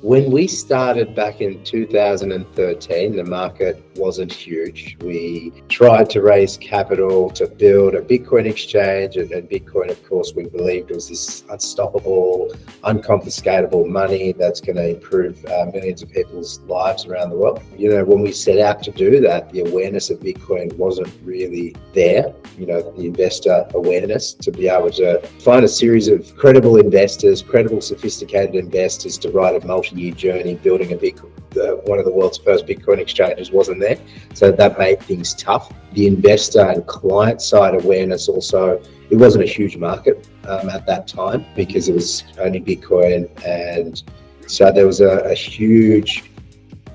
When we started back in 2013, the market wasn't huge. We tried to raise capital to build a Bitcoin exchange, and Bitcoin, of course, we believed was this unstoppable, unconfiscatable money that's going to improve millions of people's lives around the world. When we set out to do that, the awareness of Bitcoin wasn't really there. The investor awareness to be able to find a series of credible investors, credible, sophisticated investors to ride a multi-year journey building one of the world's first Bitcoin exchanges wasn't there. So that made things tough. The investor and client side awareness also, it wasn't a huge market at that time because it was only Bitcoin. And so there was a huge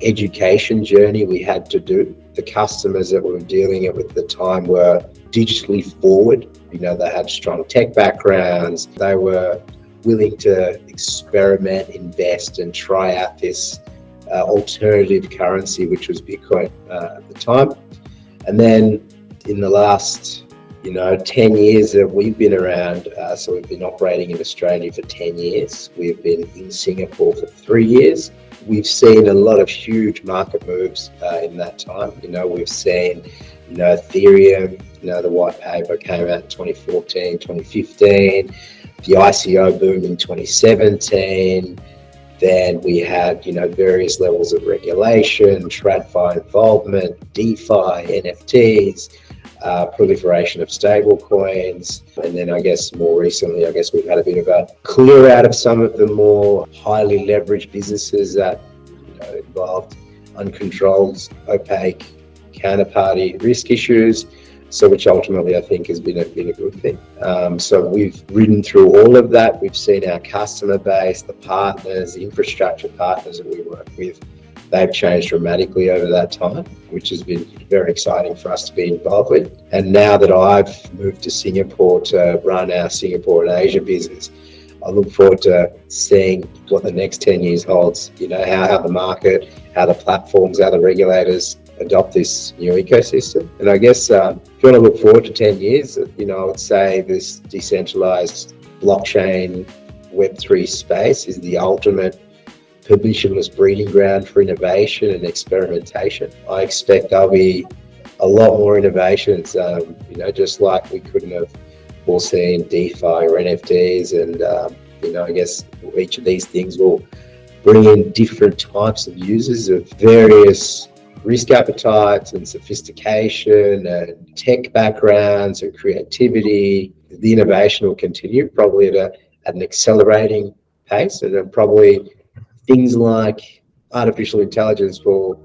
education journey we had to do. The customers that we were dealing with at the time were digitally forward. They had strong tech backgrounds. They were willing to experiment, invest, and try out this alternative currency, which was Bitcoin at the time. And then in the last 10 years that we've been around, so we've been operating in Australia for 10 years. We've been in Singapore for 3 years. We've seen a lot of huge market moves in that time. We've seen, Ethereum, the white paper came out in 2014, 2015, the ICO boom in 2017. Then we had, various levels of regulation, TradFi involvement, DeFi, NFTs, proliferation of stable coins. And then I guess more recently, we've had a bit of a clear out of some of the more highly leveraged businesses that involved uncontrolled, opaque counterparty risk issues. So which ultimately I think has been a good thing. So we've ridden through all of that. We've seen our customer base, the partners, the infrastructure partners that we work with, they've changed dramatically over that time, which has been very exciting for us to be involved with. And now that I've moved to Singapore to run our Singapore and Asia business, I look forward to seeing what the next 10 years holds, how the market, how the platforms, how the regulators adopt this new ecosystem. And I guess if you want to look forward to 10 years, I would say this decentralized blockchain Web3 space is the ultimate permissionless breeding ground for innovation and experimentation. I expect there'll be a lot more innovations, just like we couldn't have foreseen DeFi or NFTs. And, I guess each of these things will bring in different types of users of various risk appetites and sophistication and tech backgrounds and creativity. The innovation will continue probably at an accelerating pace, and then probably things like artificial intelligence will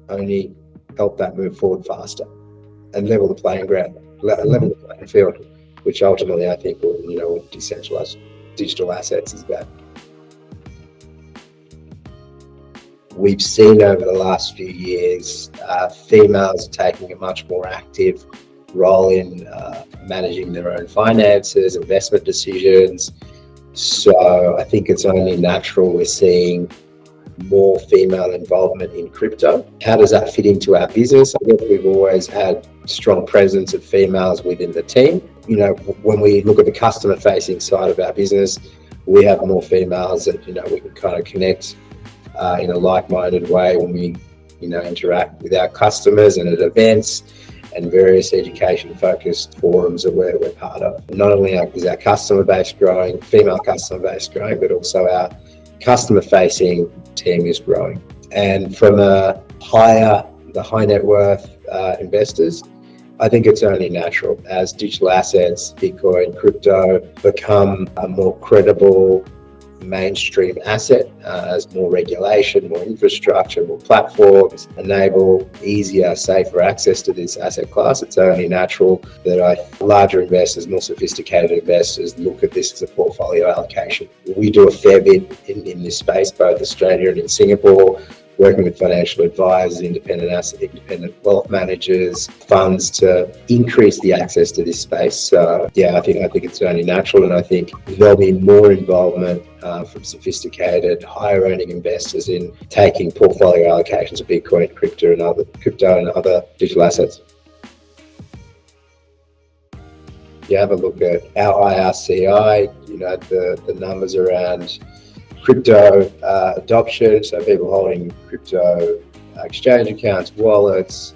only help that move forward faster and level the playing ground, level the playing field, which ultimately I think will, decentralize digital assets is bad. We've seen over the last few years, females taking a much more active role in managing their own finances, investment decisions. So I think it's only natural we're seeing more female involvement in crypto. How does that fit into our business? I guess we've always had strong presence of females within the team. When we look at the customer facing side of our business, we have more females that, we can kind of connect in a like-minded way when we, interact with our customers and at events and various education-focused forums that we're part of. Not only is our customer base growing, female customer base growing, but also our customer-facing team is growing. And from the high net worth investors, I think it's only natural as digital assets, Bitcoin, crypto become a more credible mainstream asset, as more regulation, more infrastructure, more platforms enable easier, safer access to this asset class. It's only natural that larger investors, more sophisticated investors look at this as a portfolio allocation. We do a fair bit in this space, both Australia and in Singapore, working with financial advisors, independent wealth managers, funds to increase the access to this space. So I think it's only natural, and I think there'll be more involvement from sophisticated, higher earning investors in taking portfolio allocations of Bitcoin, crypto and other digital assets. You have a look at our IRCI, the numbers around crypto adoption, so people holding crypto exchange accounts, wallets,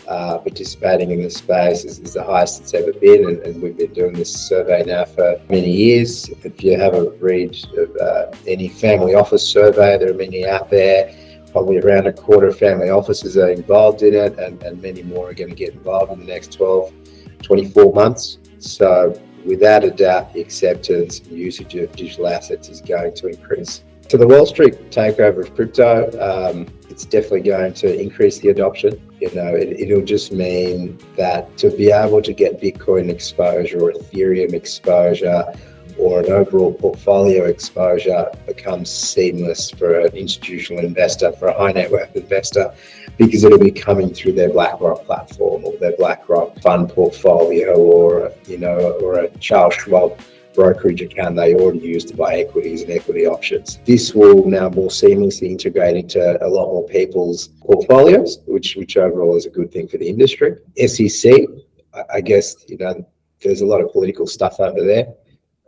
participating in the space is the highest it's ever been, and we've been doing this survey now for many years. If you have a read of any family office survey, there are many out there. Probably around a quarter of family offices are involved in it, and many more are going to get involved in the next 12, 24 months. So without a doubt, the acceptance and usage of digital assets is going to increase. To the Wall Street takeover of crypto, it's definitely going to increase the adoption. It'll just mean that to be able to get Bitcoin exposure or Ethereum exposure or an overall portfolio exposure becomes seamless for an institutional investor, for a high net worth investor, because it'll be coming through their BlackRock platform or their BlackRock fund portfolio or a Charles Schwab brokerage account they already use to buy equities and equity options. This will now more seamlessly integrate into a lot more people's portfolios, which overall is a good thing for the industry. SEC, I guess, there's a lot of political stuff over there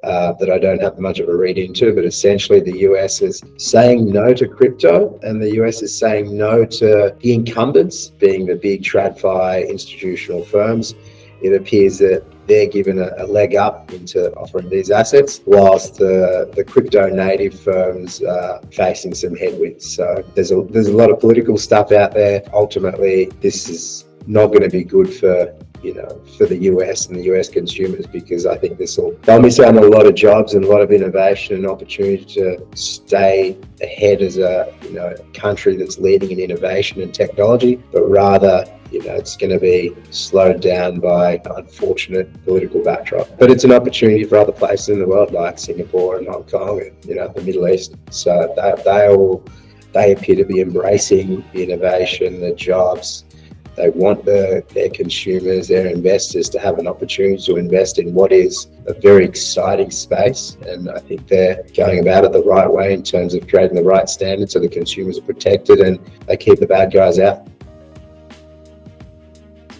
that I don't have much of a read into, but essentially the US is saying no to crypto, and the US is saying no to the incumbents, being the big TradFi institutional firms. It appears that they're given a leg up into offering these assets, whilst the crypto native firms are facing some headwinds. So there's a lot of political stuff out there. Ultimately, this is not going to be good for the US and the US consumers, because I think they'll miss out on a lot of jobs and a lot of innovation and opportunity to stay ahead as a country that's leading in innovation and technology, but rather it's going to be slowed down by unfortunate political backdrop. But it's an opportunity for other places in the world like Singapore and Hong Kong and the Middle East. So they appear to be embracing the innovation, the jobs. They want their consumers, their investors to have an opportunity to invest in what is a very exciting space. And I think they're going about it the right way in terms of creating the right standards so the consumers are protected and they keep the bad guys out.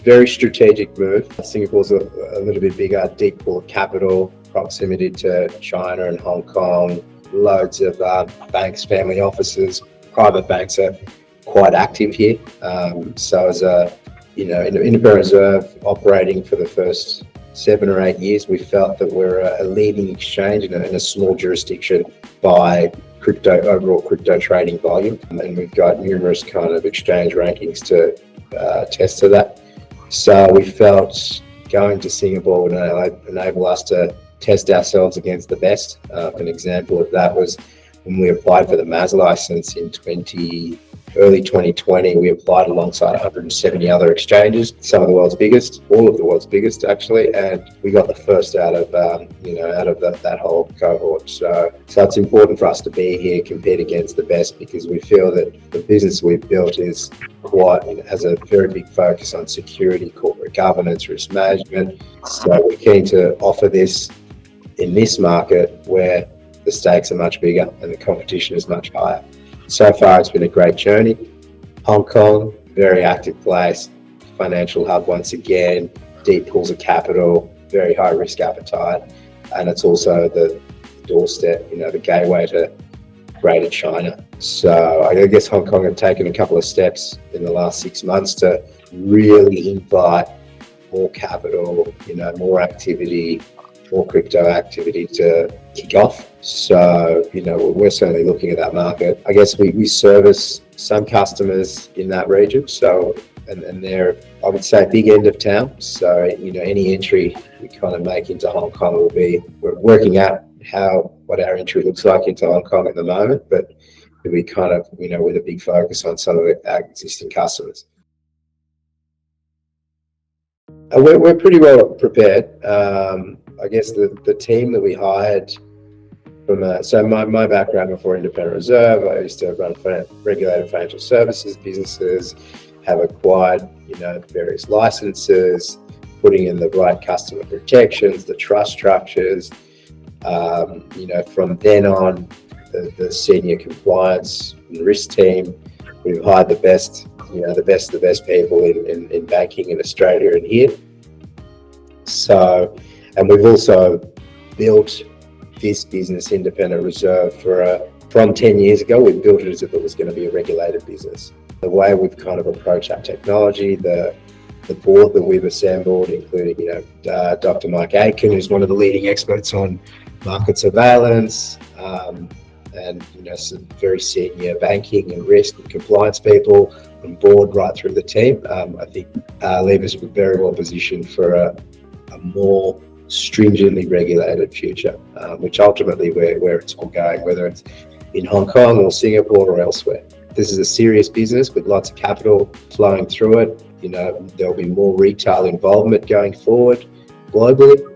Very strategic move. Singapore's a little bit bigger, deep pool of capital, proximity to China and Hong Kong, loads of banks, family offices, private banks are quite active here. So as Independent Reserve operating for the first 7 or 8 years, we felt that we're a leading exchange in a small jurisdiction by overall crypto trading volume, and we've got numerous kind of exchange rankings to attest to that. So we felt going to Singapore would enable us to test ourselves against the best. An example of that was when we applied for the MAS license in early 2020, we applied alongside 170 other exchanges, some of the world's biggest, all of the world's biggest actually, and we got the first out of that whole cohort. So it's important for us to be here, compete against the best, because we feel that the business we've built has a very big focus on security, corporate governance, risk management. So we're keen to offer this in this market where the stakes are much bigger and the competition is much higher. So far, it's been a great journey. Hong Kong, very active place, financial hub once again, deep pools of capital, very high risk appetite, and it's also the doorstep, the gateway to Greater China. So I guess Hong Kong have taken a couple of steps in the last 6 months to really invite more capital, more activity, more crypto activity to kick off. So, we're certainly looking at that market. I guess we service some customers in that region. So, and they're, I would say, big end of town. So, any entry we kind of make into Hong Kong we're working out what our entry looks like into Hong Kong at the moment, but it'll be kind of, with a big focus on some of our existing customers. We're pretty well prepared. I guess the team that we hired so my background before Independent Reserve, I used to run regulated financial services businesses, have acquired, various licenses, putting in the right customer protections, the trust structures. From then on, the senior compliance and risk team, we've hired the best of the best people in banking in Australia and here. So, and we've also built this business, Independent Reserve, for from 10 years ago, we built it as if it was going to be a regulated business. The way we've kind of approached our technology, the board that we've assembled, including, Dr. Mike Aitken, who's one of the leading experts on market surveillance, and some very senior banking and risk and compliance people on board right through the team. I think leave us very well positioned for a more stringently regulated future, which ultimately where it's all going, whether it's in Hong Kong or Singapore or elsewhere. This is a serious business with lots of capital flowing through it. There'll be more retail involvement going forward globally,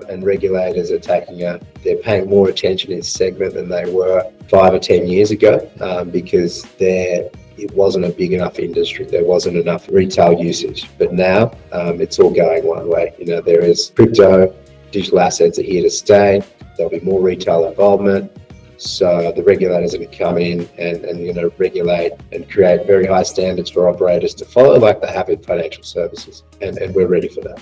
and regulators are they're paying more attention in this segment than they were 5 or 10 years ago, because it wasn't a big enough industry. There wasn't enough retail usage. But now it's all going one way. There is crypto, digital assets are here to stay. There'll be more retail involvement. So the regulators are going to come in and regulate and create very high standards for operators to follow, like they have in financial services. And we're ready for that.